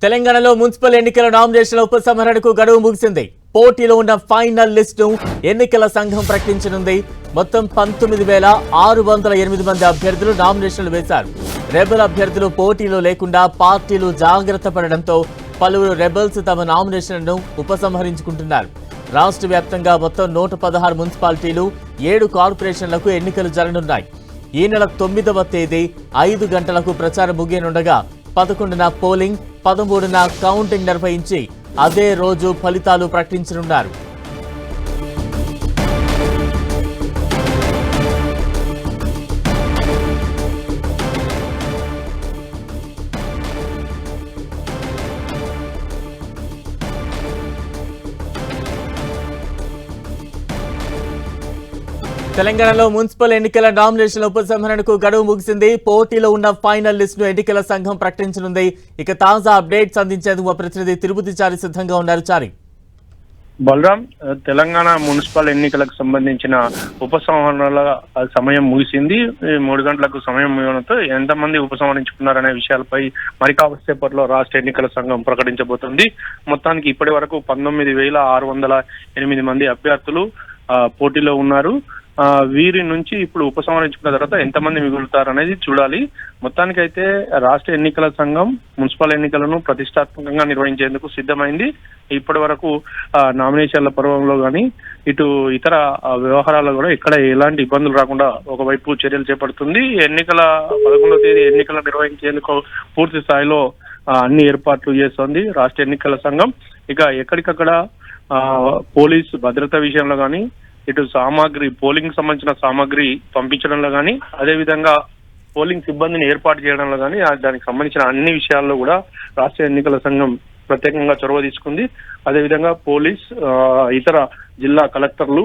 తెలంగాణలో మున్సిపల్ ఎన్నికల నామినేషన్ల ఉపసంహరణకు గడువు ముగిసింది. పోటీలో ఉన్న ఫైనల్ లిస్టును ఎన్నికల సంఘం ప్రకటించనుంది. మొత్తం 19,608 మంది అభ్యర్థులు నామినేషన్లు వేశారు. రెబెల్ అభ్యర్థులు పోటీలో లేకుండా పార్టీలు జాగ్రత్త పడడంతో పలువురు రెబెల్స్ తమ నామినేషన్లను ఉపసంహరించుకుంటున్నారు. రాష్ట్ర వ్యాప్తంగా మొత్తం 116 మున్సిపాలిటీలు 7 కార్పొరేషన్లకు ఎన్నికలు జరగనున్నాయి. ఈ నెల 9వ తేదీ 5 గంటలకు ప్రచారం ముగియనుండగా 11న పోలింగ్, 13న కౌంటింగ్ నిర్వహించి అదే రోజు ఫలితాలు ప్రకటించనున్నారు. తెలంగాణలో మున్సిపల్ ఎన్నికల నామినేషన్ల ఉపసంహరణకు గడువు ముగిసింది. పోటీలో ఉన్న ఫైనల్ లిస్ట్ ను ఎన్నికల సంఘం ప్రకటించనుంది. ఇక తాజా అప్డేట్స్ అందించేందుకు మా ప్రతినిధి తిరుపతి చారి సిద్ధంగా ఉన్నారు. చారి, బలరాం, తెలంగాణ మున్సిపల్ ఎన్నికలకు సంబంధించిన ఉపసంహరణల సమయం ముగిసింది. 3 గంటలకు సమయం ముగియడంతో ఎంతమంది ఉపసంహరించుకున్నారనే విషయాలపై మరి కాసేపట్లో రాష్ట్ర ఎన్నికల సంఘం ప్రకటించబోతుంది. మొత్తానికి ఇప్పటి వరకు 19,608 మంది అభ్యర్థులు పోటీలో ఉన్నారు. వీరి నుంచి ఇప్పుడు ఉపసంహరించుకున్న తర్వాత ఎంతమంది మిగులుతారనేది చూడాలి. మొత్తానికైతే రాష్ట్ర ఎన్నికల సంఘం మున్సిపల్ ఎన్నికలను ప్రతిష్టాత్మకంగా నిర్వహించేందుకు సిద్ధమైంది. ఇప్పటి వరకు నామినేషన్ల పర్వంలో కానీ ఇటు ఇతర వ్యవహారాల్లో కూడా ఎక్కడ ఎలాంటి ఇబ్బందులు రాకుండా ఒకవైపు చర్యలు చేపడుతుంది. 11వ తేదీ ఎన్నికలు నిర్వహించేందుకు పూర్తి స్థాయిలో అన్ని ఏర్పాట్లు చేస్తోంది రాష్ట్ర ఎన్నికల సంఘం. ఇక ఎక్కడికక్కడ పోలీస్ భద్రత విషయంలో కానీ, ఇటు సామాగ్రి, పోలింగ్ సంబంధించిన సామాగ్రి పంపించడంలో కానీ, అదేవిధంగా పోలింగ్ సిబ్బందిని ఏర్పాటు చేయడంలో కానీ, దానికి సంబంధించిన అన్ని విషయాల్లో కూడా రాష్ట్ర ఎన్నికల సంఘం ప్రత్యేకంగా చొరవ తీసుకుంది. అదేవిధంగా పోలీస్, ఇతర జిల్లా కలెక్టర్లు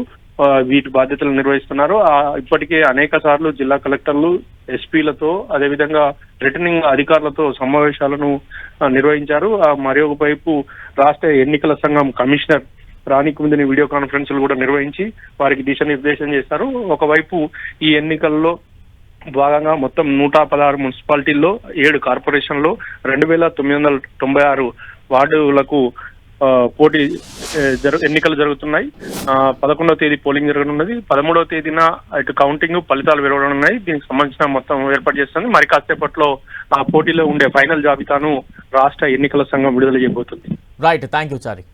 వీటి బాధ్యతలు నిర్వహిస్తున్నారు. ఇప్పటికే అనేక సార్లు జిల్లా కలెక్టర్లు, ఎస్పీలతో, అదేవిధంగా రిటర్నింగ్ అధికారులతో సమావేశాలను నిర్వహించారు. మరొక వైపు రాష్ట్ర ఎన్నికల సంఘం కమిషనర్ రాణి కుందిని వీడియో కాన్ఫరెన్స్లు కూడా నిర్వహించి వారికి దిశానిర్దేశం చేశారు. ఒకవైపు ఈ ఎన్నికల్లో భాగంగా మొత్తం 116 మున్సిపాలిటీల్లో 7 కార్పొరేషన్లో 2,996 వార్డులకు ఎన్నికలు జరుగుతున్నాయి. 11వ తేదీ పోలింగ్ జరగనున్నది. 13వ తేదీన ఇటు కౌంటింగ్, ఫలితాలు వెలువడనున్నాయి. దీనికి సంబంధించిన మొత్తం ఏర్పాటు చేస్తుంది. మరి కాసేపట్లో ఆ పోటీలో ఉండే ఫైనల్ జాబితాను రాష్ట్ర ఎన్నికల సంఘం విడుదల చేయబోతుంది. Right, thank you Chari.